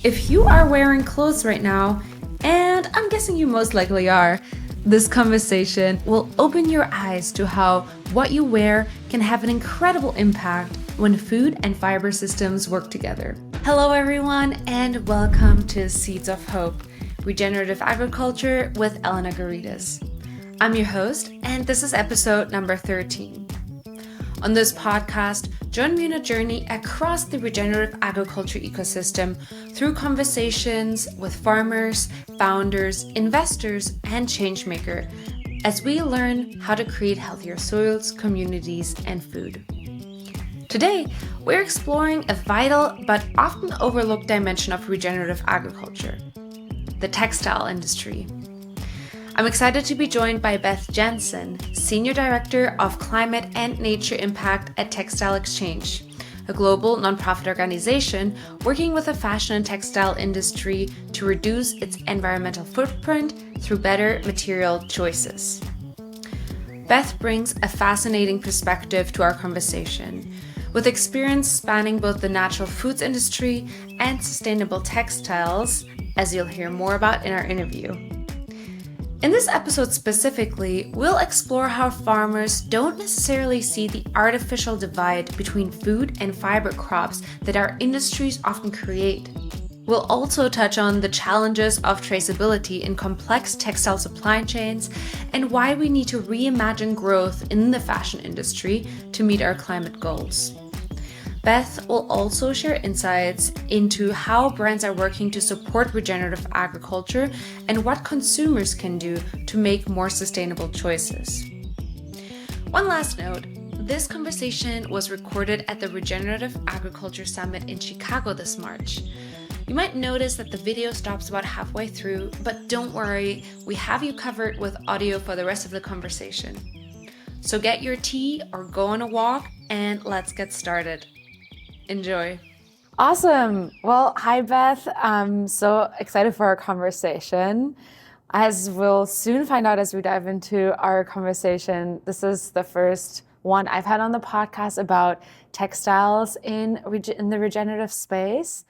If you are wearing clothes right now, and I'm guessing you most likely are, this conversation will open your eyes to how what you wear can have an incredible impact when food and fiber systems work together. Hello, everyone, and welcome to Seeds of Hope, Regenerative Agriculture with Elena Garitas. I'm your host, and this is episode number 13. On this podcast, join me on a journey across the regenerative agriculture ecosystem through conversations with farmers, founders, investors, and changemakers as we learn how to create healthier soils, communities, and food. Today, we're exploring a vital but often overlooked dimension of regenerative agriculture, the textile industry. I'm excited to be joined by Beth Jensen, Senior Director of Climate and Nature Impact at Textile Exchange, a global nonprofit organization working with the fashion and textile industry to reduce its environmental footprint through better material choices. Beth brings a fascinating perspective to our conversation, with experience spanning both the natural foods industry and sustainable textiles, as you'll hear more about in our interview. In this episode specifically, we'll explore how farmers don't necessarily see the artificial divide between food and fiber crops that our industries often create. We'll also touch on the challenges of traceability in complex textile supply chains and why we need to reimagine growth in the fashion industry to meet our climate goals. Beth will also share insights into how brands are working to support regenerative agriculture and what consumers can do to make more sustainable choices. One last note, this conversation was recorded at the Regenerative Agriculture Summit in Chicago this March. You might notice that the video stops about halfway through, but don't worry, we have you covered with audio for the rest of the conversation. So get your tea or go on a walk and let's get started. Enjoy. Awesome. Well, hi, Beth. I'm so excited for our conversation. As we'll soon find out as we dive into our conversation, this is the first one I've had on the podcast about textiles in the regenerative space.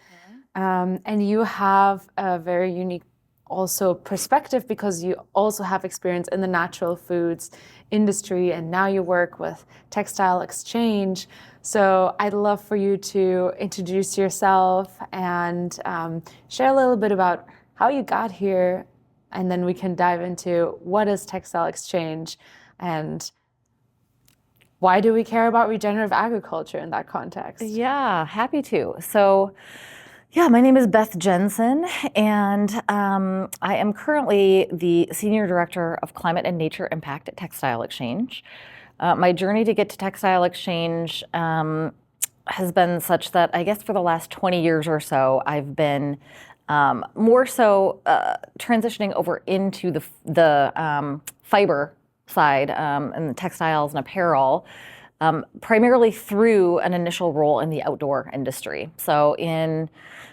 And you have a very unique also perspective because you also have experience in the natural foods industry and now you work with Textile Exchange. So I'd love for you to introduce yourself and share a little bit about how you got here, and then we can dive into what is Textile Exchange and why do we care about regenerative agriculture in that context? Yeah, happy to. So, my name is Beth Jensen, and I am currently the Senior Director of Climate and Nature Impact at Textile Exchange. My journey to get to Textile Exchange has been such that I guess for the last 20 years or so, I've been more so transitioning over into the fiber side and the textiles and apparel, primarily through an initial role in the outdoor industry. So in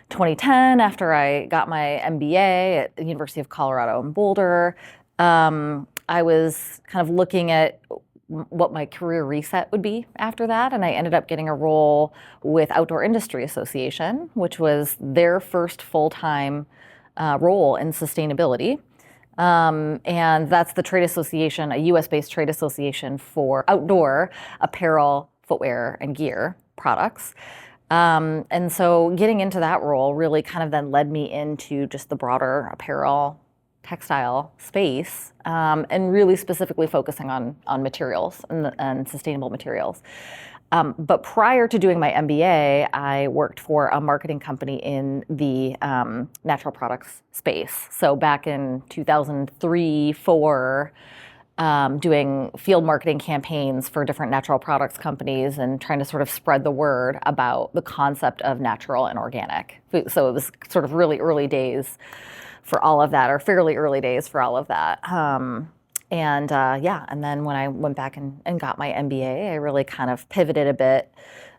2010, after I got my MBA at the University of Colorado in Boulder, I was kind of looking at what my career reset would be after that, and I ended up getting a role with Outdoor Industry Association, which was their first full-time role in sustainability. And that's the trade association, a US-based trade association for outdoor apparel, footwear, and gear products. And so getting into that role really kind of then led me into just the broader apparel, textile space, and really specifically focusing on materials and sustainable materials. But prior to doing my MBA, I worked for a marketing company in the natural products space. So back in 2003, 2004, doing field marketing campaigns for different natural products companies and trying to sort of spread the word about the concept of natural and organic. So it was sort of really early days for all of that, or fairly early days for all of that. And then when I went back and got my MBA, I really kind of pivoted a bit,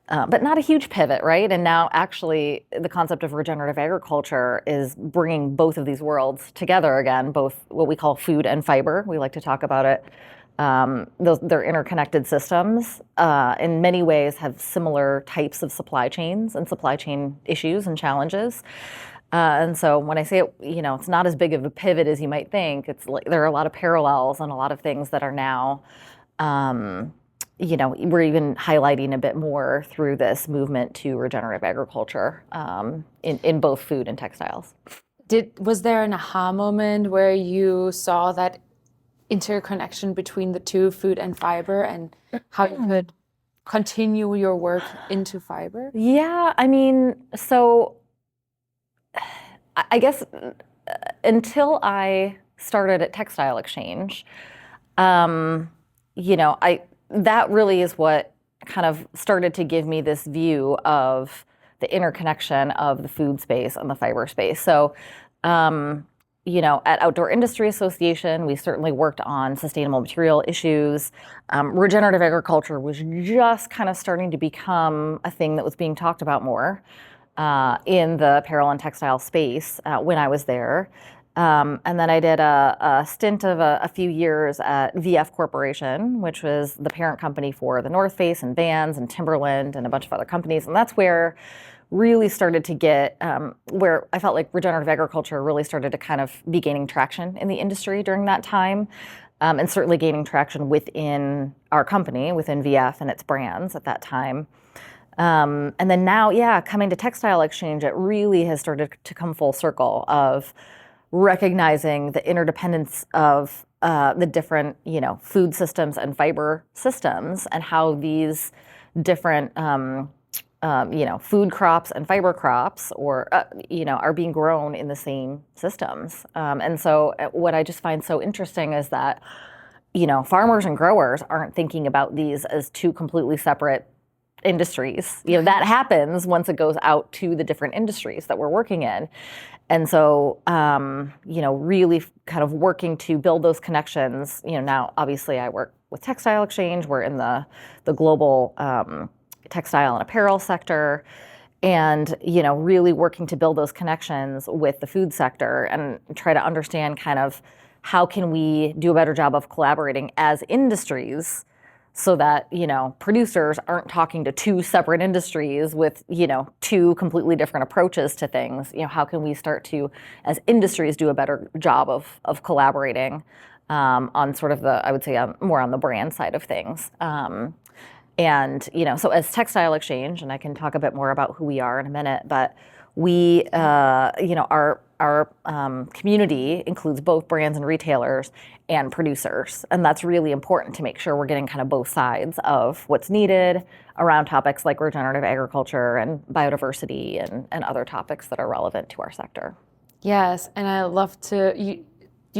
but not a huge pivot, right? And now actually the concept of regenerative agriculture is bringing both of these worlds together again, both what we call food and fiber. We like to talk about it. They're interconnected systems, in many ways have similar types of supply chains and supply chain issues and challenges. And so when I say it, it's not as big of a pivot as you might think. It's like there are a lot of parallels and a lot of things that are now, we're even highlighting a bit more through this movement to regenerative agriculture in both food and textiles. Was there an aha moment where you saw that interconnection between the two, food and fiber, and how you could continue your work into fiber? Yeah, I mean, so I guess until I started at Textile Exchange, that really is what kind of started to give me this view of the interconnection of the food space and the fiber space. So, at Outdoor Industry Association, we certainly worked on sustainable material issues. Regenerative agriculture was just kind of starting to become a thing that was being talked about more in the apparel and textile space when I was there. And then I did a stint of a few years at VF Corporation, which was the parent company for the North Face and Vans and Timberland and a bunch of other companies. And that's where really started to get, where I felt like regenerative agriculture really started to kind of be gaining traction in the industry during that time. And certainly gaining traction within our company, within VF and its brands at that time. And then now, coming to Textile Exchange, it really has started to come full circle of recognizing the interdependence of the different, food systems and fiber systems, and how these different, food crops and fiber crops, are being grown in the same systems. And so, what I just find so interesting is that, farmers and growers aren't thinking about these as two completely separate industries. That happens once it goes out to the different industries that we're working in. And so, really kind of working to build those connections. Now, obviously, I work with Textile Exchange. We're in the global textile and apparel sector, and, really working to build those connections with the food sector and try to understand kind of how can we do a better job of collaborating as industries, so that, producers aren't talking to two separate industries with, two completely different approaches to things. How can we start to, as industries, do a better job of collaborating on sort of I would say, more on the brand side of things. And, so as Textile Exchange, and I can talk a bit more about who we are in a minute, but we, our community includes both brands and retailers and producers. And that's really important to make sure we're getting kind of both sides of what's needed around topics like regenerative agriculture and biodiversity and other topics that are relevant to our sector. Yes, and I love you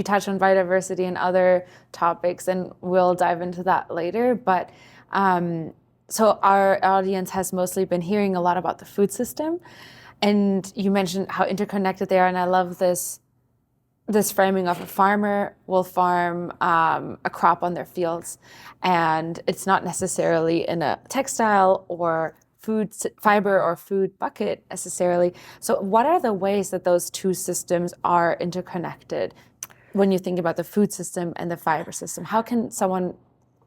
touch on biodiversity and other topics, and we'll dive into that later. But so our audience has mostly been hearing a lot about the food system. And you mentioned how interconnected they are, and I love this framing of a farmer will farm a crop on their fields, and it's not necessarily in a textile or food fiber or food bucket necessarily. So what are the ways that those two systems are interconnected when you think about the food system and the fiber system? How can someone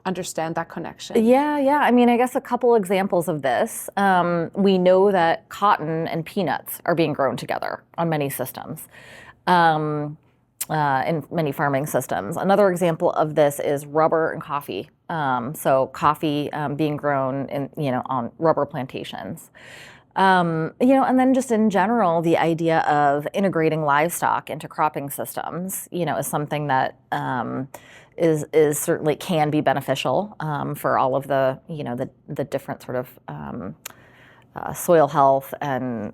understand that connection? Yeah. I mean, I guess a couple examples of this. We know that cotton and peanuts are being grown together on many systems, in many farming systems. Another example of this is rubber and coffee. So coffee being grown on rubber plantations. And then just in general, the idea of integrating livestock into cropping systems, is something that is certainly can be beneficial for all of the the different sort of soil health and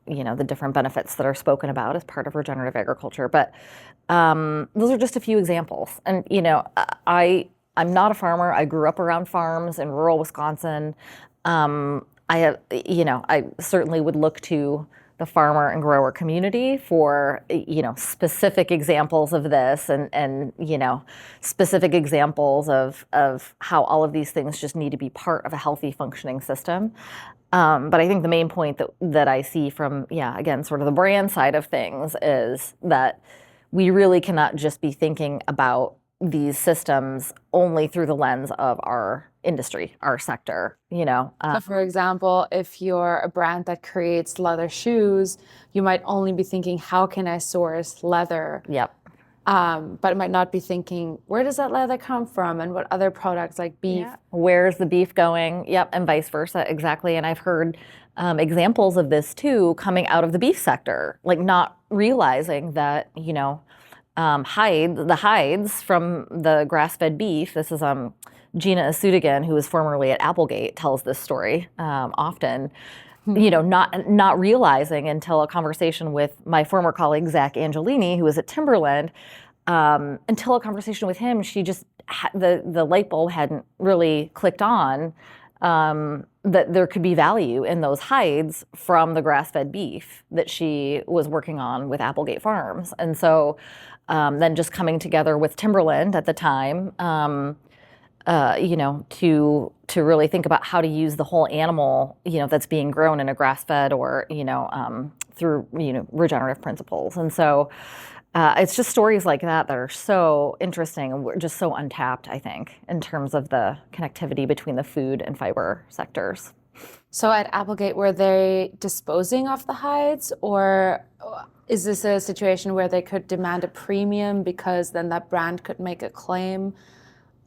the different benefits that are spoken about as part of regenerative agriculture. But those are just a few examples. And I'm not a farmer. I grew up around farms in rural Wisconsin. I certainly would look to the farmer and grower community for, specific examples of this and specific examples of how all of these things just need to be part of a healthy functioning system. But I think the main point that I see from, again, sort of the brand side of things is that we really cannot just be thinking about these systems only through the lens of our industry, our sector, So for example, if you're a brand that creates leather shoes, you might only be thinking, how can I source leather? Yep. But it might not be thinking, where does that leather come from and what other products like beef? Yeah. Where's the beef going? Yep, and vice versa, exactly. And I've heard examples of this too coming out of the beef sector, like not realizing that, the hides from the grass-fed beef. This is Gina Asudigan, who was formerly at Applegate, tells this story often. Not realizing until a conversation with my former colleague Zach Angelini, who was at Timberland, until a conversation with him, she just the light bulb hadn't really clicked on that there could be value in those hides from the grass-fed beef that she was working on with Applegate Farms, and so then just coming together with Timberland at the time. To really think about how to use the whole animal, that's being grown in a grass-fed or, through, regenerative principles. And so it's just stories like that are so interesting and we're just so untapped, I think, in terms of the connectivity between the food and fiber sectors. So at Applegate, were they disposing of the hides, or is this a situation where they could demand a premium because then that brand could make a claim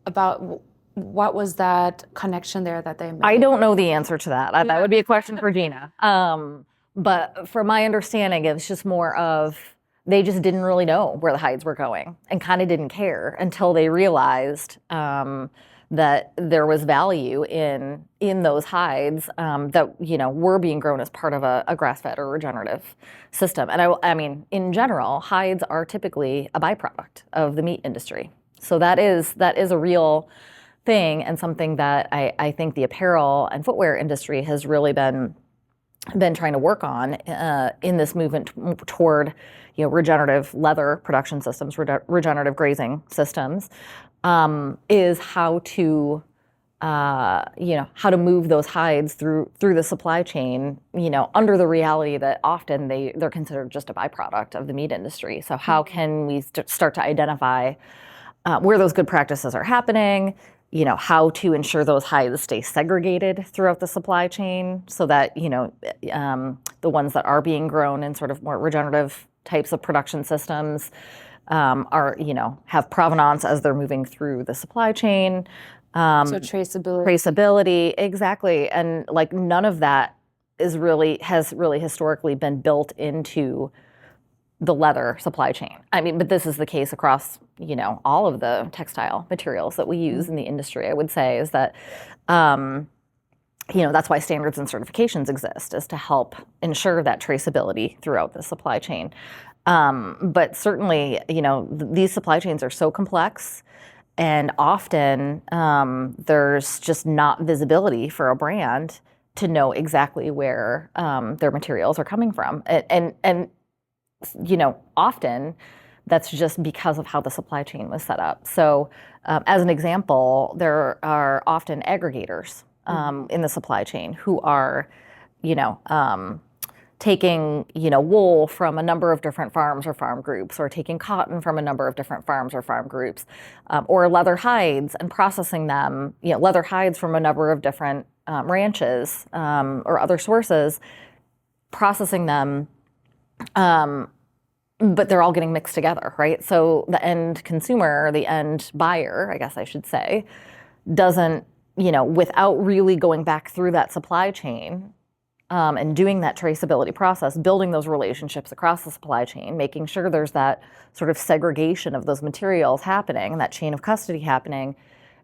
about what was that connection there that they made? I don't know the answer to that. That would be a question for Gina. But from my understanding, it's just more of they just didn't really know where the hides were going and kind of didn't care until they realized that there was value in those hides that were being grown as part of a grass-fed or regenerative system. And I mean, in general, hides are typically a byproduct of the meat industry. So that is a real thing and something that I think the apparel and footwear industry has really been trying to work on in this movement toward regenerative leather production systems, regenerative grazing systems, is how to move those hides through the supply chain, under the reality that often they're considered just a byproduct of the meat industry. So how can we start to identify where those good practices are happening, how to ensure those hides stay segregated throughout the supply chain so that, the ones that are being grown in sort of more regenerative types of production systems are, have provenance as they're moving through the supply chain. So traceability. Traceability, exactly. And like none of that has really historically been built into the leather supply chain. I mean, but this is the case across, all of the textile materials that we use in the industry, I would say, is that, that's why standards and certifications exist, is to help ensure that traceability throughout the supply chain. But certainly, these supply chains are so complex, and often there's just not visibility for a brand to know exactly where their materials are coming from. And often that's just because of how the supply chain was set up. So as an example, there are often aggregators in the supply chain who are, taking, wool from a number of different farms or farm groups, or taking cotton from a number of different farms or farm groups, or leather hides and processing them, leather hides from a number of different ranches or other sources, processing them, but they're all getting mixed together, right? So the end consumer, the end buyer, I guess I should say, doesn't, without really going back through that supply chain and doing that traceability process, building those relationships across the supply chain, making sure there's that sort of segregation of those materials happening, that chain of custody happening,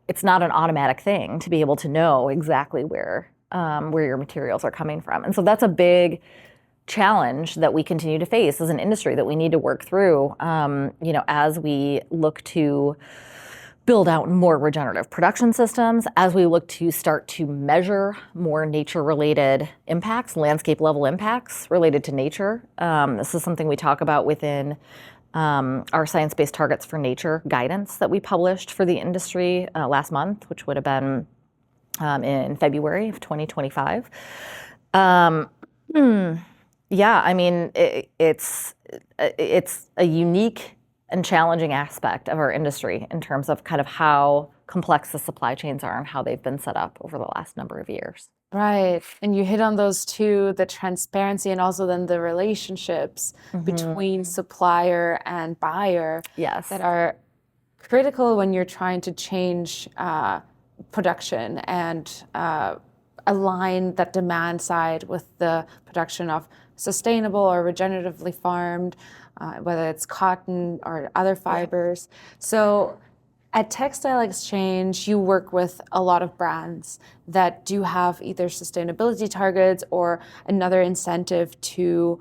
it's not an automatic thing to be able to know exactly where your materials are coming from. And so that's a big challenge that we continue to face as an industry that we need to work through, as we look to build out more regenerative production systems, as we look to start to measure more nature-related impacts, landscape-level impacts related to nature. This is something we talk about within our science-based targets for nature guidance that we published for the industry last month, which would have been in February of 2025. Yeah, I mean, it's a unique and challenging aspect of our industry in terms of kind of how complex the supply chains are and how they've been set up over the last number of years. Right. And you hit on those two, the transparency and also then the relationships between supplier and buyer Yes. that are critical when you're trying to change production and align that demand side with the production of sustainable or regeneratively farmed, whether it's cotton or other fibers. So at Textile Exchange, you work with a lot of brands that do have either sustainability targets or another incentive to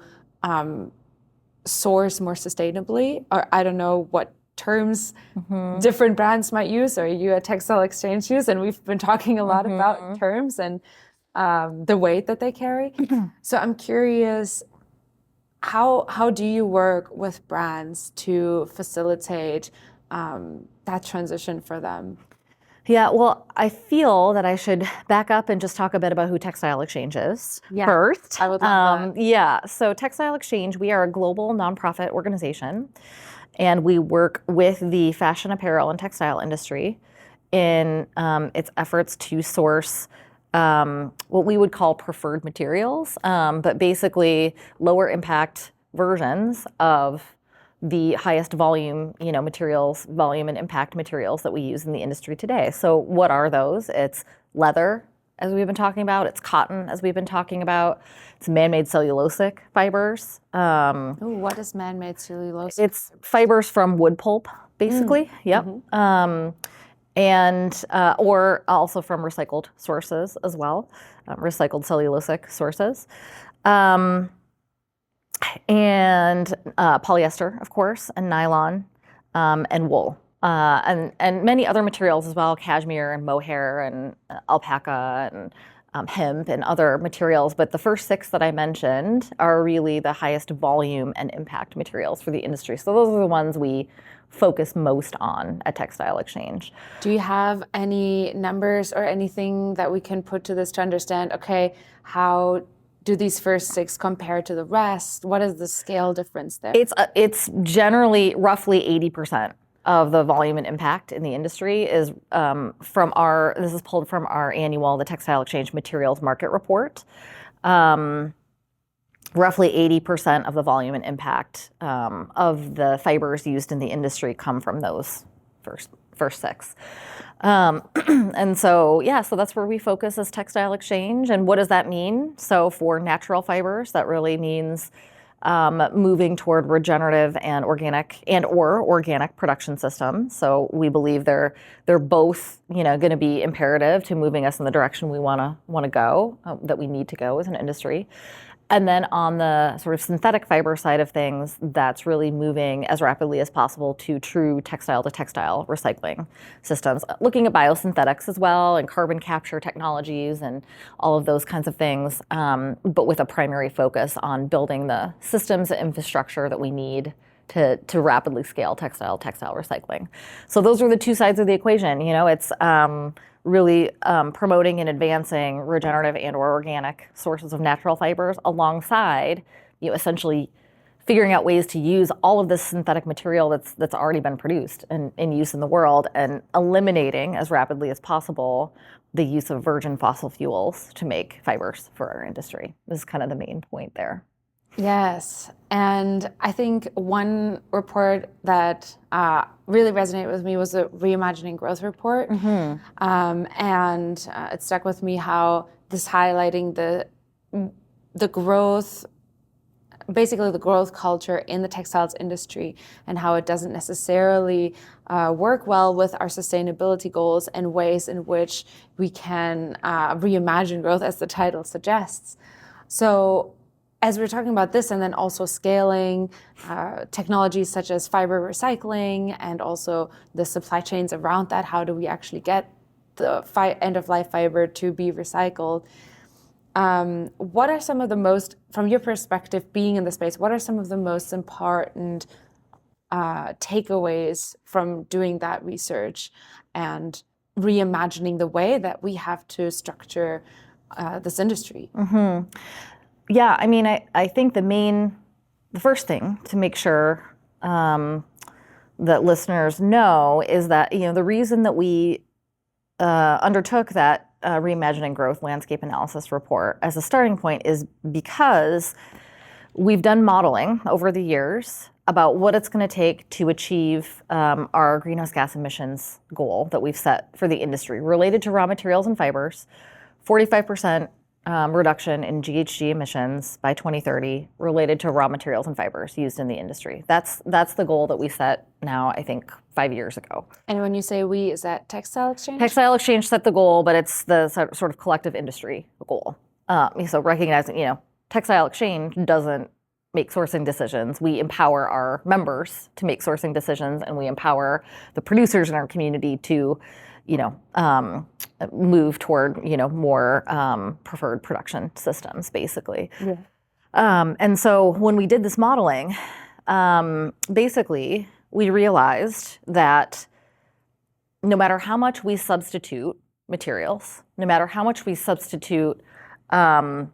source more sustainably, or I don't know what terms different brands might use, or you at Textile Exchange use, and we've been talking a lot about terms and the weight that they carry. So I'm curious, how do you work with brands to facilitate that transition for them? Yeah, well, I feel that I should back up and just talk a bit about who Textile Exchange is first. I would love that. Yeah, so Textile Exchange, we are a global nonprofit organization, and we work with the fashion apparel and textile industry in its efforts to source what we would call preferred materials, but basically lower impact versions of the highest volume, materials, volume and impact materials that we use in the industry today. So what are those? It's leather, as we've been talking about. It's cotton, as we've been talking about. It's man-made cellulosic fibers. What is man-made cellulosic? It's fibers from wood pulp, basically. Yep. And or also from recycled sources as well, recycled cellulosic sources. And polyester, of course, and nylon, and wool, and many other materials as well, cashmere and mohair and alpaca and hemp and other materials. But the first 6 that I mentioned are really the highest volume and impact materials for the industry. So those are the ones we focus most on at Textile Exchange. Do you have any numbers or anything that we can put to this to understand, okay, how do these first 6 compare to the rest? What is the scale difference there? It's generally roughly 80% of the volume and impact in the industry is this is pulled from our annual, the Textile Exchange Materials Market Report. Roughly 80% of the volume and impact of the fibers used in the industry come from those first 6. And so that's where we focus as Textile Exchange. And what does that mean? So for natural fibers, that really means moving toward regenerative and organic production systems. So we believe they're both, going to be imperative to moving us in the direction we want to go, that we need to go as an industry. And then on the sort of synthetic fiber side of things, that's really moving as rapidly as possible to true textile-to-textile recycling systems, looking at biosynthetics as well and carbon capture technologies and all of those kinds of things, but with a primary focus on building the systems and infrastructure that we need to rapidly scale textile recycling. So those are the two sides of the equation. It's really promoting and advancing regenerative and or organic sources of natural fibers alongside, essentially figuring out ways to use all of this synthetic material that's already been produced and in use in the world, and eliminating as rapidly as possible the use of virgin fossil fuels to make fibers for our industry. This is kind of the main point there. Yes, and I think one report that really resonated with me was the Reimagining Growth report, and it stuck with me how this highlighting the growth, basically the growth culture in the textiles industry, and how it doesn't necessarily work well with our sustainability goals and ways in which we can reimagine growth, as the title suggests. So as we're talking about this, and then also scaling technologies such as fiber recycling and also the supply chains around that, how do we actually get the end-of-life fiber to be recycled? What are some of the most, from your perspective, being in the space, what are some of the most important takeaways from doing that research and reimagining the way that we have to structure this industry? Yeah, I mean, I think the first thing to make sure that listeners know is that, the reason that we undertook that reimagining growth landscape analysis report as a starting point is because we've done modeling over the years about what it's going to take to achieve our greenhouse gas emissions goal that we've set for the industry related to raw materials and fibers, 45% reduction in GHG emissions by 2030 related to raw materials and fibers used in the industry. That's the goal that we set now, I think, 5 years ago. And when you say we, is that Textile Exchange? Textile Exchange set the goal, but it's the sort of collective industry goal. So recognizing, Textile Exchange doesn't make sourcing decisions. We empower our members to make sourcing decisions, and we empower the producers in our community to, move toward, more preferred production systems, basically. Yeah. And so when we did this modeling, basically we realized that no matter how much we substitute materials, no matter how much we substitute virgin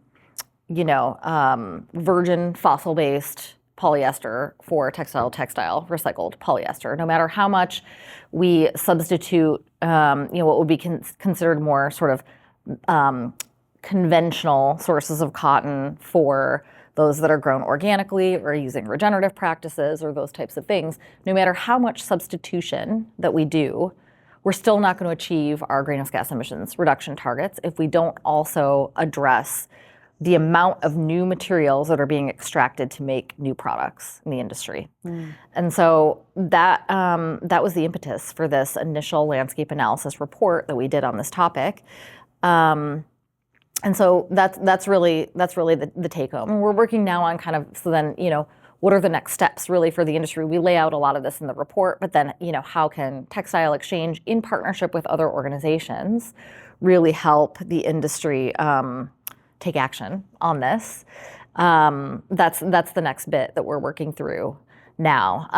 fossil-based polyester for textile recycled polyester, no matter how much we substitute, what would be considered more sort of conventional sources of cotton for those that are grown organically or using regenerative practices or those types of things, no matter how much substitution that we do, we're still not going to achieve our greenhouse gas emissions reduction targets if we don't also address the amount of new materials that are being extracted to make new products in the industry. And so that was the impetus for this initial landscape analysis report that we did on this topic. And so that's really the take home. And we're working now on kind of, so then, what are the next steps really for the industry? We lay out a lot of this in the report, but then, how can Textile Exchange in partnership with other organizations really help the industry take action on this? That's the next bit that we're working through now.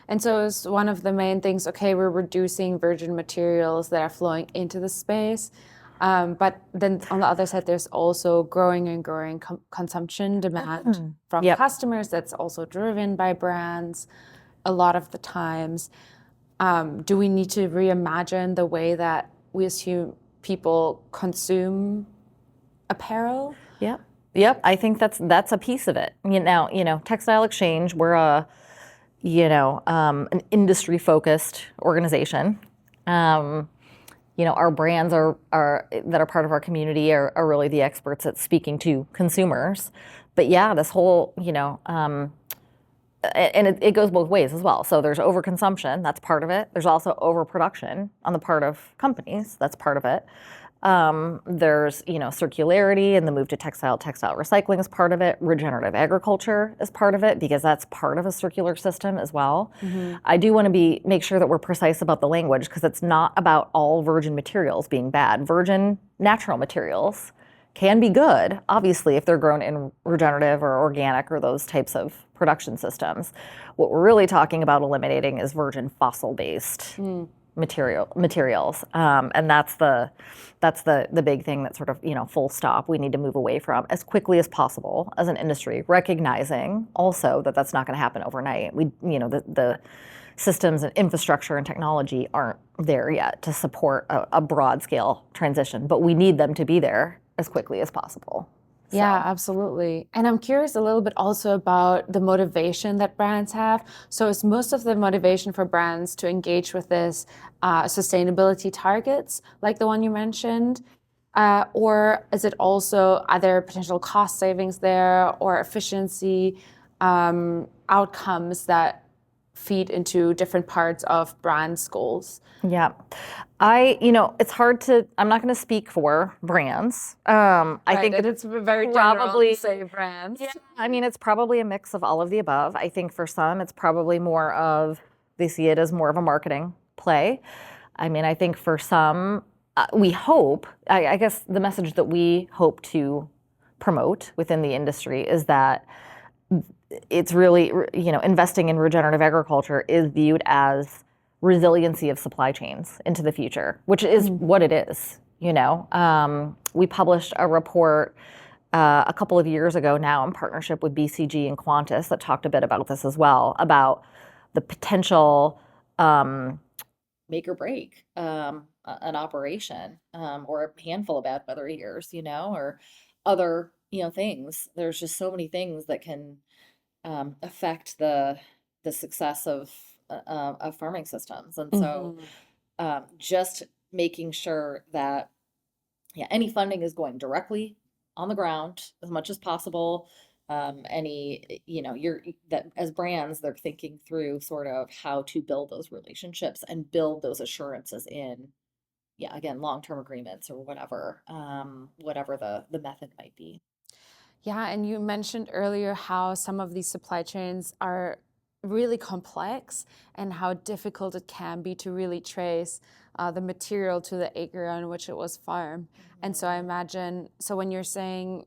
And so is one of the main things, okay, we're reducing virgin materials that are flowing into the space. But then on the other side, there's also growing and growing consumption demand from customers that's also driven by brands a lot of the times. Do we need to reimagine the way that we assume people consume apparel? Yep. I think that's a piece of it. Now, Textile Exchange, we're an industry-focused organization. Our brands that are part of our community are really the experts at speaking to consumers. But this whole, and it goes both ways as well. So there's overconsumption, that's part of it. There's also overproduction on the part of companies, that's part of it. There's, circularity and the move to textile recycling is part of it. Regenerative agriculture is part of it because that's part of a circular system as well. I do want to make sure that we're precise about the language because it's not about all virgin materials being bad. Virgin natural materials can be good, obviously, if they're grown in regenerative or organic or those types of production systems. What we're really talking about eliminating is virgin fossil-based materials, and that's the big thing that sort of full stop we need to move away from as quickly as possible as an industry, recognizing also that that's not going to happen overnight. The systems and infrastructure and technology aren't there yet to support a broad scale transition, but we need them to be there as quickly as possible. Yeah, absolutely. And I'm curious a little bit also about the motivation that brands have. So is most of the motivation for brands to engage with this sustainability targets, like the one you mentioned? Or is it also, are there potential cost savings there or efficiency outcomes that feed into different parts of brands' goals? Yeah. It's hard to, I'm not going to speak for brands. I think it's very probably general to say brands. Yeah, it's probably a mix of all of the above. I think for some, it's probably more of, they see it as more of a marketing play. I think for some, we hope, I guess the message that we hope to promote within the industry is that it's really, investing in regenerative agriculture is viewed as resiliency of supply chains into the future, which is what it is. We published a report a couple of years ago now in partnership with BCG and Qantas that talked a bit about this as well, about the potential make or break an operation, or a handful of bad weather years, or other, things. There's just so many things that can affect the success of farming systems. And so Mm-hmm. just making sure that, yeah, any funding is going directly on the ground as much as possible. You're that as brands, they're thinking through sort of how to build those relationships and build those assurances in, yeah, again, long-term agreements or whatever the method might be. Yeah, and you mentioned earlier how some of these supply chains are really complex and how difficult it can be to really trace the material to the acre on which it was farmed. And so I imagine, so when you're saying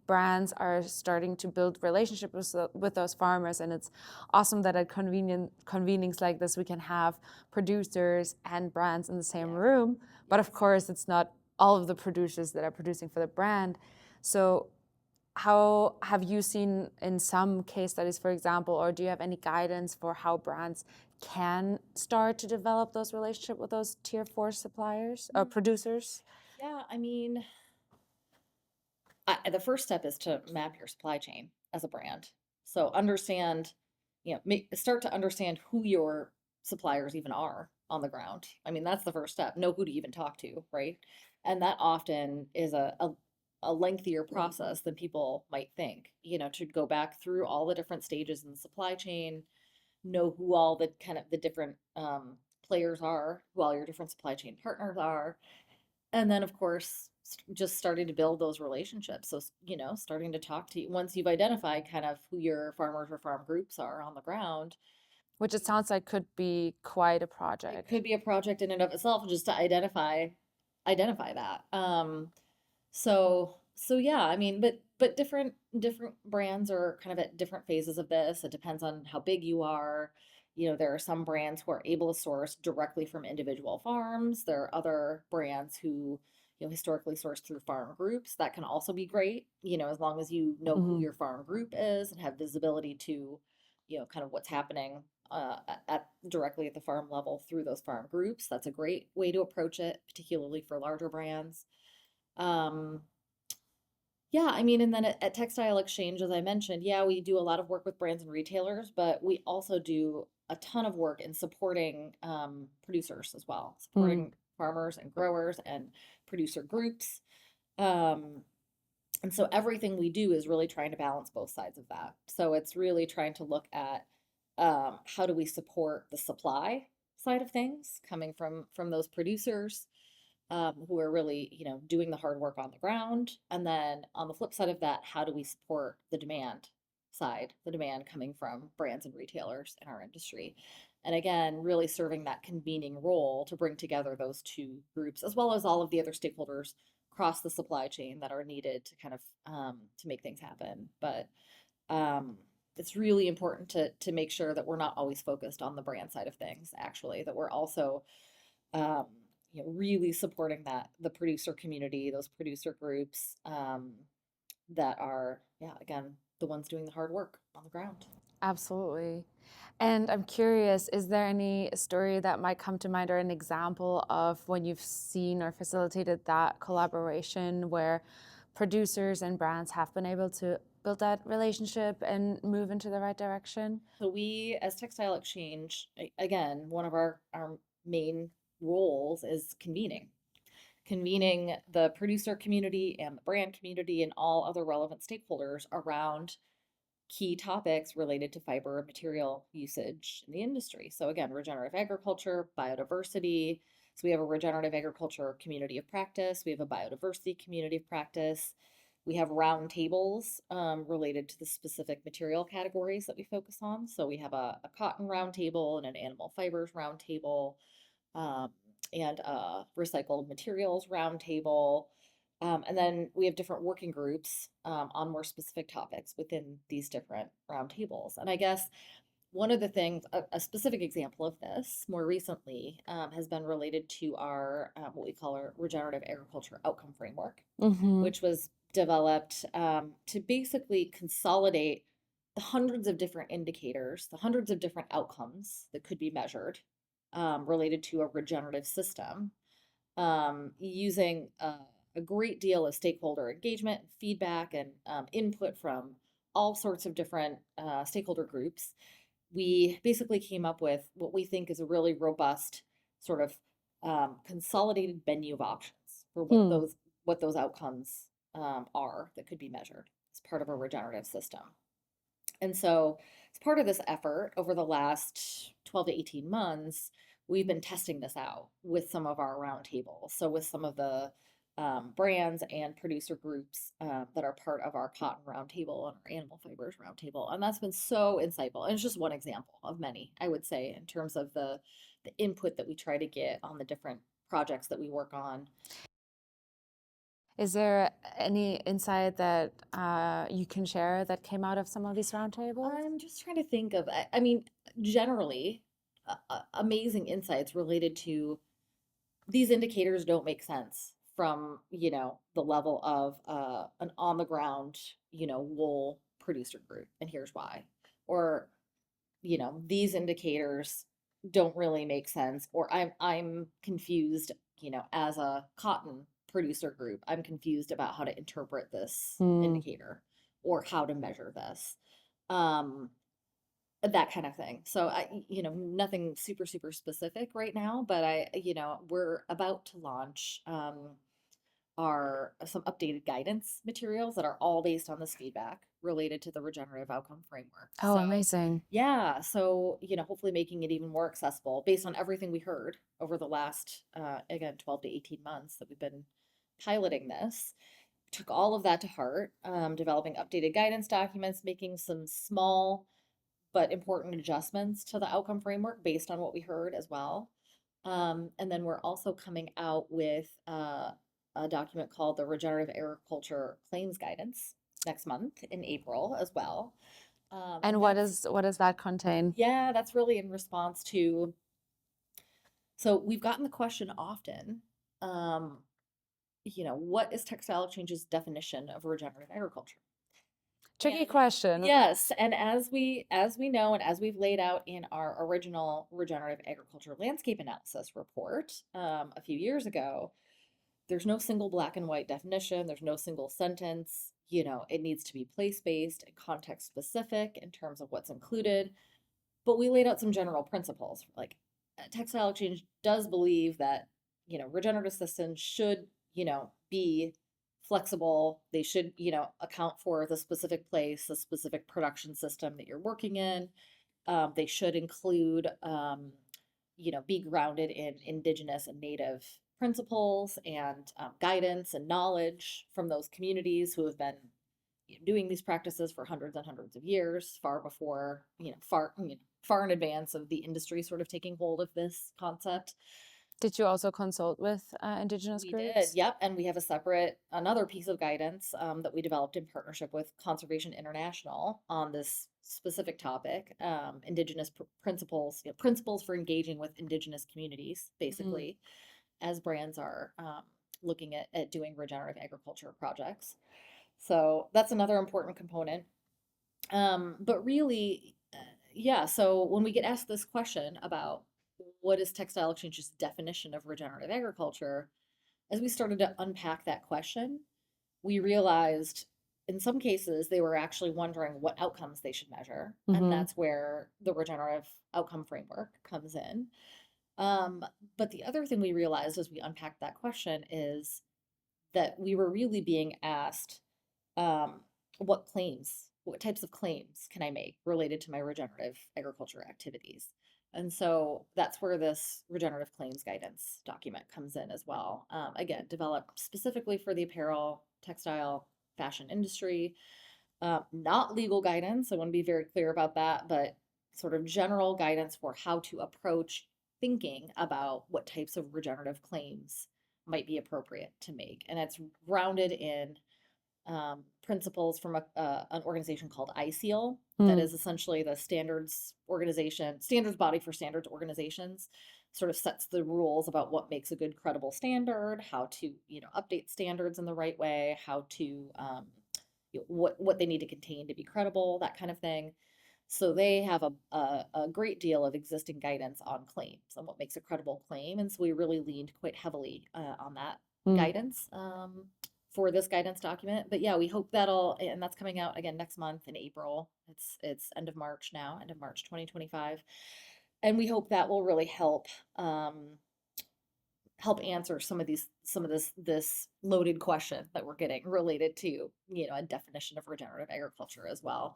brands are starting to build relationships with those farmers, and it's awesome that at convenings like this we can have producers and brands in the same room. But of course, it's not all of the producers that are producing for the brand. So how have you seen in some case studies, for example, or do you have any guidance for how brands can start to develop those relationships with those tier 4 suppliers or producers? Yeah, I mean, the first step is to map your supply chain as a brand. So understand, start to understand who your suppliers even are on the ground. I mean, that's the first step. Know who to even talk to, right? And that often is a lengthier process than people might think, to go back through all the different stages in the supply chain, know who all the kind of the different players are, who all your different supply chain partners are, and then, of course, just starting to build those relationships. So, starting to talk to you once you've identified kind of who your farmers or farm groups are on the ground. Which it sounds like could be quite a It project. could be a project in and of itself just to identify that. So yeah, I mean, but different brands are kind of at different phases of this. It depends on how big you are. There are some brands who are able to source directly from individual farms. There are other brands who, historically source through farm groups. That can also be great, as long as you know who Mhm. your farm group is and have visibility to, kind of what's happening at directly at the farm level through those farm groups. That's a great way to approach it, particularly for larger brands. Um, yeah, I mean, and then at Textile Exchange, as I mentioned, yeah, we do a lot of work with brands and retailers, but we also do a ton of work in supporting producers as well, Mm. supporting farmers and growers and producer groups. Um, and so everything we do is really trying to balance both sides of that. So it's really trying to look at how do we support the supply side of things coming from those producers, who are really, doing the hard work on the ground. And then on the flip side of that, how do we support the demand side, the demand coming from brands and retailers in our industry? And again, really serving that convening role to bring together those two groups, as well as all of the other stakeholders across the supply chain that are needed to kind of to make things happen. But um, it's really important to make sure that we're not always focused on the brand side of things, actually, that we're also um, really supporting the producer community, those producer groups that are, yeah, again, the ones doing the hard work on the ground. Absolutely. And I'm curious, is there any story that might come to mind or an example of when you've seen or facilitated that collaboration where producers and brands have been able to build that relationship and move into the right direction? So we, as Textile Exchange, again, one of our main roles is convening the producer community and the brand community and all other relevant stakeholders around key topics related to fiber and material usage in the industry. So again, regenerative agriculture, biodiversity. So we have a regenerative agriculture community of practice. We have a biodiversity community of practice. We have round tables related to the specific material categories that we focus on. So we have a cotton round table and an animal fibers round table, um, and a recycled materials roundtable. And then we have different working groups on more specific topics within these different roundtables. And I guess one of the things, a specific example of this more recently has been related to our what we call our regenerative agriculture outcome framework, Mm-hmm. which was developed to basically consolidate the hundreds of different indicators, the hundreds of different outcomes that could be measured related to a regenerative system, using a great deal of stakeholder engagement, feedback, and input from all sorts of different stakeholder groups. We basically came up with what we think is a really robust sort of consolidated menu of options for what those outcomes are that could be measured as part of a regenerative system. And so, as part of this effort over the last 12 to 18 months, we've been testing this out with some of our roundtables. So, with some of the brands and producer groups that are part of our cotton roundtable and our animal fibers roundtable. And that's been so insightful. And it's just one example of many, I would say, in terms of the input that we try to get on the different projects that we work on. Is there any insight that you can share that came out of some of these roundtables? I'm just trying to think of, I mean, generally, amazing insights related to these indicators don't make sense from, the level of an on the ground, wool producer group. And here's why. Or, these indicators don't really make sense. Or I'm confused, as a cotton producer group, I'm confused about how to interpret this indicator or how to measure this. That kind of thing. So nothing super, super specific right now, but we're about to launch some updated guidance materials that are all based on this feedback related to the regenerative outcome framework. Oh, amazing. Yeah. So, hopefully making it even more accessible based on everything we heard over the last, again, 12 to 18 months that we've been piloting this. Took all of that to heart, developing updated guidance documents, making some small but important adjustments to the outcome framework based on what we heard as well. And then we're also coming out with a document called the Regenerative Agriculture Claims Guidance next month in April as well. And what does that contain? Yeah, that's really in response to. So we've gotten the question often, what is Textile Exchange's definition of regenerative agriculture? Tricky question. Yes, and as we know, and as we've laid out in our original regenerative agriculture landscape analysis report a few years ago, there's no single black and white definition. There's no single sentence. It needs to be place-based and context-specific in terms of what's included. But we laid out some general principles. Like Textile Exchange does believe that regenerative systems should be flexible. They should, account for the specific place, the specific production system that you're working in. They should include, be grounded in indigenous and native principles and guidance and knowledge from those communities who have been doing these practices for hundreds and hundreds of years, far before, far in advance of the industry sort of taking hold of this concept. Did you also consult with Indigenous We groups? did, yep. And we have another piece of guidance that we developed in partnership with Conservation International on this specific topic, Indigenous principles, principles for engaging with Indigenous communities, basically, as brands are looking at doing regenerative agriculture projects. So that's another important component. But really, so when we get asked this question about what is Textile Exchange's definition of regenerative agriculture, as we started to unpack that question, we realized in some cases they were actually wondering what outcomes they should measure. And that's where the regenerative outcome framework comes in. But the other thing we realized as we unpacked that question is that we were really being asked, what types of claims can I make related to my regenerative agriculture activities? And so that's where this regenerative claims guidance document comes in as well. Again, developed specifically for the apparel, textile, fashion industry. Not legal guidance, I want to be very clear about that, but sort of general guidance for how to approach thinking about what types of regenerative claims might be appropriate to make. And it's grounded in principles from an organization called ISEAL, that is essentially the standards body for standards organizations, sort of sets the rules about what makes a good credible standard, how to update standards in the right way, how to what they need to contain to be credible, that kind of thing. So they have a great deal of existing guidance on claims and what makes a credible claim. And so we really leaned quite heavily on that guidance for this guidance document. But yeah, we hope and that's coming out again next month in April. It's end of March now, end of March 2025. And we hope that will really help answer some of this loaded question that we're getting related to, a definition of regenerative agriculture as well.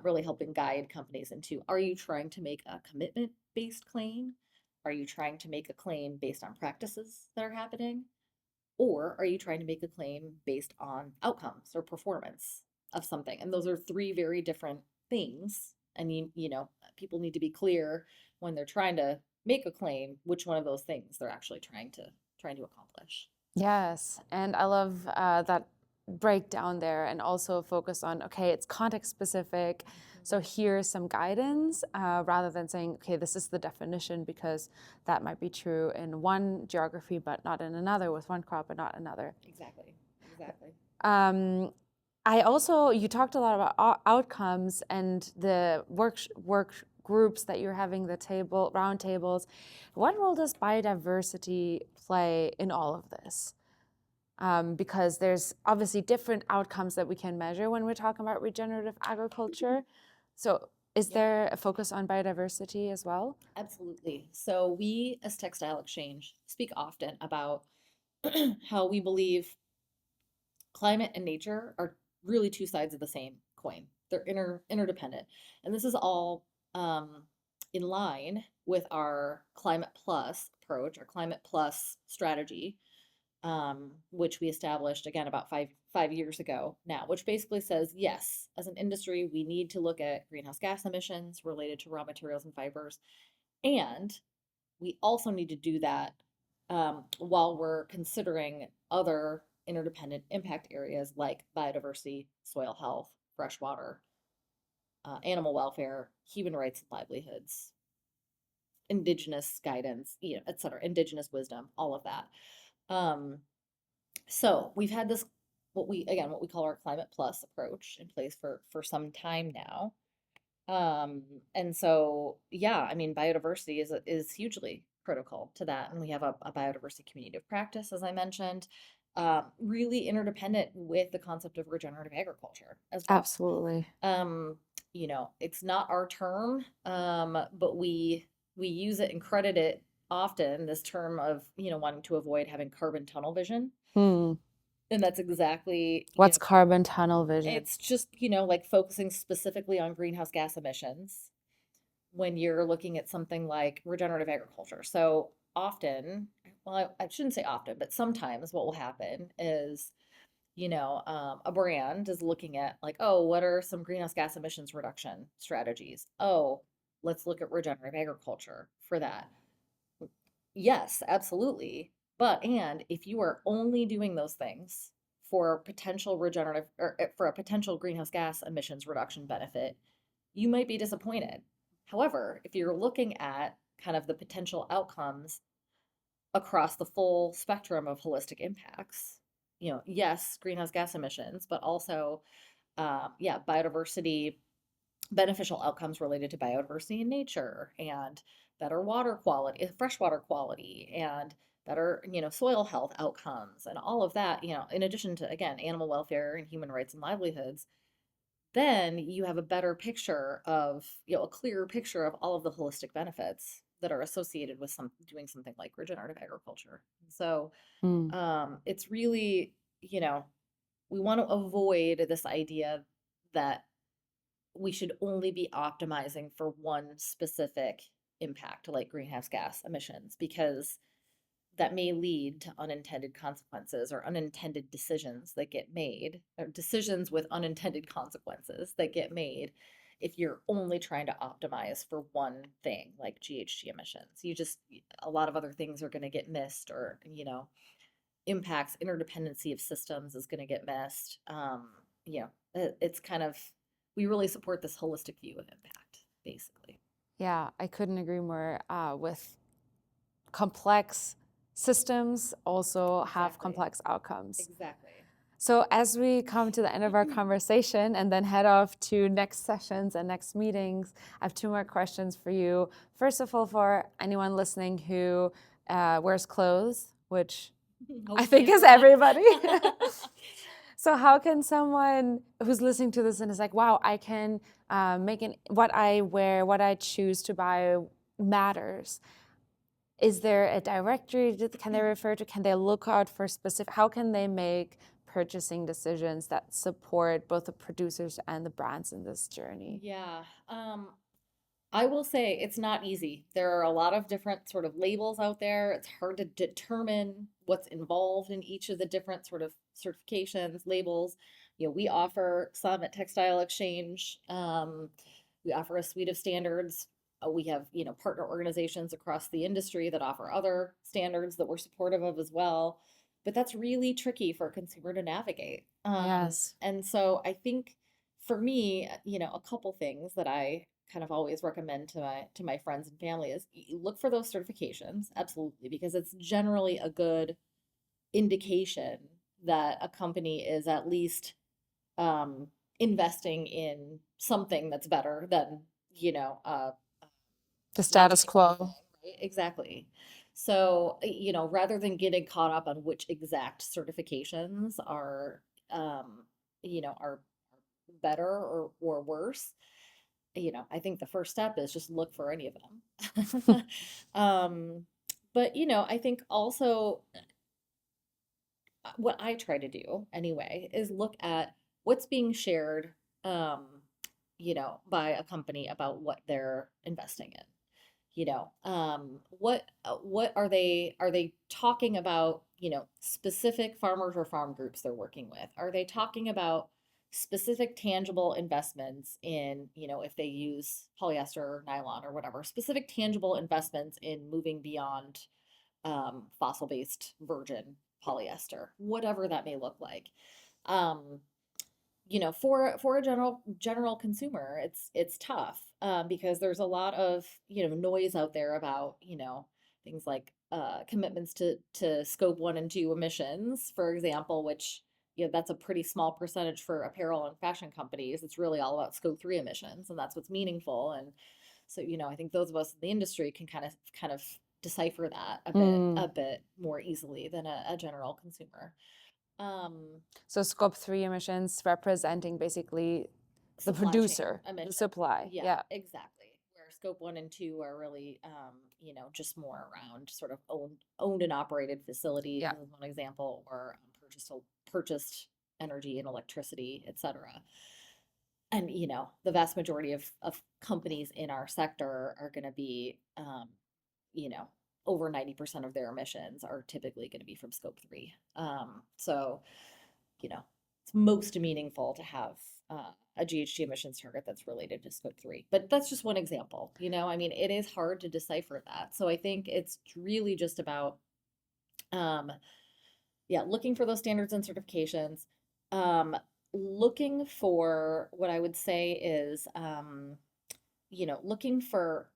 Really helping guide companies into, are you trying to make a commitment-based claim? Are you trying to make a claim based on practices that are happening? Or are you trying to make a claim based on outcomes or performance of something? And those are three very different things. And people need to be clear when they're trying to make a claim, which one of those things they're actually trying to accomplish. Yes, and I love that breakdown there, and also focus on, okay, it's context specific, so here's some guidance, rather than saying, okay, this is the definition, because that might be true in one geography but not in another, with one crop but not another. Exactly. You talked a lot about outcomes and the work groups that you're having, the round tables. What role does biodiversity play in all of this? Because there's obviously different outcomes that we can measure when we're talking about regenerative agriculture. So is there a focus on biodiversity as well? Absolutely. So we, as Textile Exchange, speak often about how we believe climate and nature are really two sides of the same coin. They're interdependent. And this is all in line with our Climate Plus approach, our Climate Plus strategy, which we established again about five years ago now, which basically says, yes, as an industry, we need to look at greenhouse gas emissions related to raw materials and fibers. And we also need to do that while we're considering other interdependent impact areas like biodiversity, soil health, freshwater, animal welfare, human rights and livelihoods, indigenous guidance, et cetera, indigenous wisdom, all of that. So we've had this, what we call our Climate Plus approach in place for some time now. And so, yeah, I mean, biodiversity is hugely critical to that. And we have a biodiversity community of practice, as I mentioned, really interdependent with the concept of regenerative agriculture as well. Absolutely. It's not our term, but we use it and credit it often, this term of, wanting to avoid having carbon tunnel vision. And that's exactly what's carbon tunnel vision. It's just, like focusing specifically on greenhouse gas emissions when you're looking at something like regenerative agriculture. So often, well, I shouldn't say often, but sometimes what will happen is, a brand is looking at like, oh, what are some greenhouse gas emissions reduction strategies? Oh, let's look at regenerative agriculture for that. Yes, absolutely. And if you are only doing those things for potential regenerative or for a potential greenhouse gas emissions reduction benefit, you might be disappointed. However, if you're looking at kind of the potential outcomes across the full spectrum of holistic impacts, yes, greenhouse gas emissions, but also, biodiversity, beneficial outcomes related to biodiversity in nature, and better water quality, freshwater quality, and better, soil health outcomes, and all of that, in addition to, again, animal welfare and human rights and livelihoods, then you have a better picture of, a clearer picture of all of the holistic benefits that are associated with doing something like regenerative agriculture. So it's really, we want to avoid this idea that we should only be optimizing for one specific impact, like greenhouse gas emissions, because that may lead to unintended consequences or unintended decisions that get made, or decisions with unintended consequences that get made if you're only trying to optimize for one thing, like GHG emissions. A lot of other things are going to get missed, or, impacts, interdependency of systems is going to get missed. It's kind of, we really support this holistic view of impact, basically. Yeah, I couldn't agree more. With complex systems also have complex outcomes. Exactly. So as we come to the end of our conversation and then head off to next sessions and next meetings, I have two more questions for you. First of all, for anyone listening who wears clothes, which I think is everybody. So how can someone who's listening to this and is like, wow, I can what I wear, what I choose to buy matters. Is there a directory that can they refer to? Can they look out for specific, how can they make purchasing decisions that support both the producers and the brands in this journey? Yeah. I will say it's not easy. There are a lot of different sort of labels out there. It's hard to determine what's involved in each of the different sort of certifications, labels. We offer some at Textile Exchange. We offer a suite of standards. We have, partner organizations across the industry that offer other standards that we're supportive of as well. But that's really tricky for a consumer to navigate. Yes. And so I think for me, a couple things that I kind of always recommend to my friends and family is look for those certifications, absolutely, because it's generally a good indication that a company is at least investing in something that's better than The status quo. right? Exactly. So, rather than getting caught up on which exact certifications are better or worse, I think the first step is just look for any of them. But, I think also what I try to do anyway is look at what's being shared, by a company about what they're investing in. What are they talking about, specific farmers or farm groups they're working with? Are they talking about specific tangible investments in, if they use polyester or nylon or whatever, specific tangible investments in moving beyond fossil-based virgin polyester, whatever that may look like. Um, for a general consumer, it's tough because there's a lot of noise out there about things like commitments to scope 1 and 2 emissions, for example, which that's a pretty small percentage for apparel and fashion companies. It's really all about scope 3 emissions, and that's what's meaningful. And so I think those of us in the industry can kind of decipher that a bit more easily than a general consumer. So scope 3 emissions representing basically the Supply chain producer, the emissions. supply. Yeah. Exactly. Where scope 1 and 2 are really, just more around sort of owned and operated facilities, Yeah. as one example, or purchased energy and electricity, et cetera. And the vast majority of companies in our sector are going to be, you know, over 90% of their emissions are typically going to be from scope 3. So, it's most meaningful to have a GHG emissions target that's related to scope 3. But that's just one example. I mean, it is hard to decipher that. So I think it's really just about, looking for those standards and certifications. Looking for what I would say is, looking for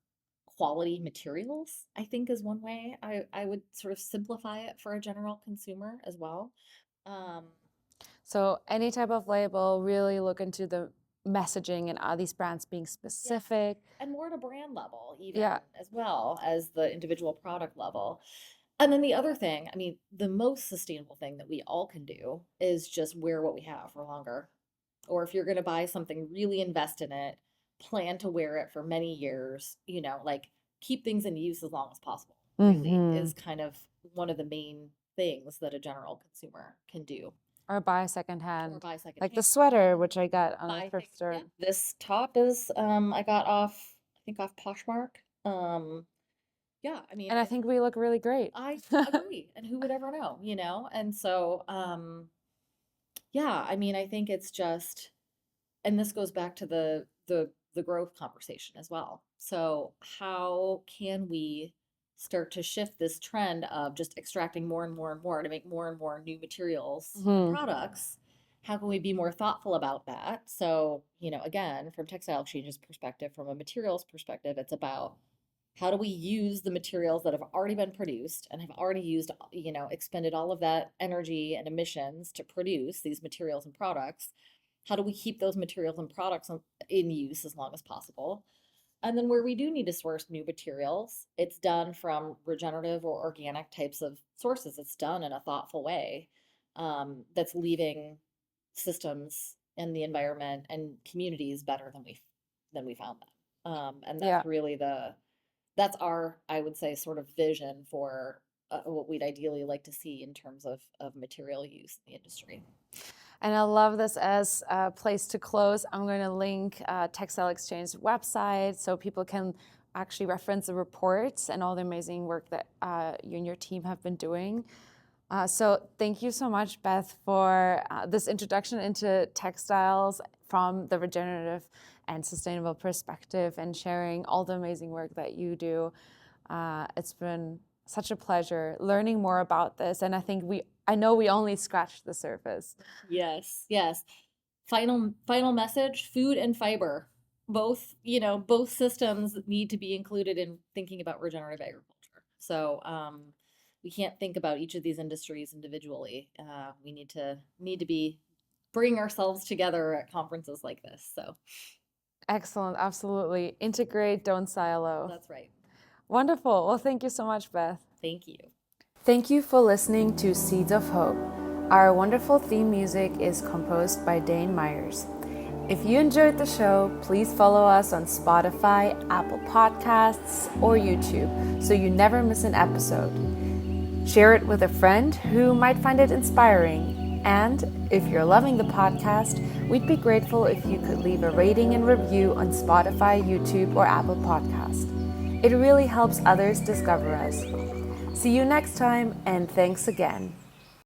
quality materials, I think is one way I would sort of simplify it for a general consumer as well. Um, So any type of label, really look into the messaging and are these brands being specific? and more at a brand level, even Yeah. as well as the individual product level. And then the other thing, I mean, the most sustainable thing that we all can do is just wear what we have for longer. Or if you're going to buy something, really invest in it, plan to wear it for many years, like keep things in use as long as possible, really is kind of one of the main things that a general consumer can do. Or buy secondhand. Or buy Like the secondhand. sweater, which I got on Buy a thrift things, store. yeah. This top is I got off, I think off Poshmark. Yeah, I mean, And I think we look really great. I agree. And who would ever know, And so yeah, I mean, I think it's just, and this goes back to the growth conversation as well. So how can we start to shift this trend of just extracting more and more and more to make more and more new materials and products? How can we be more thoughtful about that? So, again, from Textile Exchange's perspective, from a materials perspective, it's about How do we use the materials that have already been produced and have already used, expended all of that energy and emissions to produce these materials and products? How do we keep those materials and products in use as long as possible? And then where we do need to source new materials, it's done from regenerative or organic types of sources. It's done in a thoughtful way, that's leaving systems and the environment and communities better than we found them. And Yeah. that's really that's our, I would say, sort of vision for what we'd ideally like to see in terms of material use in the industry. And I love this as a place to close. I'm going to link Textile Exchange's website so people can actually reference the reports and all the amazing work that you and your team have been doing. So thank you so much, Beth, for this introduction into textiles from the regenerative and sustainable perspective and sharing all the amazing work that you do. It's been such a pleasure learning more about this. And I know we only scratched the surface. Yes, yes. Final message, food and fiber. Both systems need to be included in thinking about regenerative agriculture. So we can't think about each of these industries individually. We need to be bringing ourselves together at conferences like this. So Excellent, absolutely. Integrate, don't silo. that's right. Wonderful. Well, thank you so much, Beth. Thank you. Thank you for listening to Seeds of Hope. Our wonderful theme music is composed by Dane Myers. If you enjoyed the show, please follow us on Spotify, Apple Podcasts, or YouTube so you never miss an episode. Share it with a friend who might find it inspiring. And if you're loving the podcast, we'd be grateful if you could leave a rating and review on Spotify, YouTube, or Apple Podcast. It really helps others discover us. See you next time, and thanks again.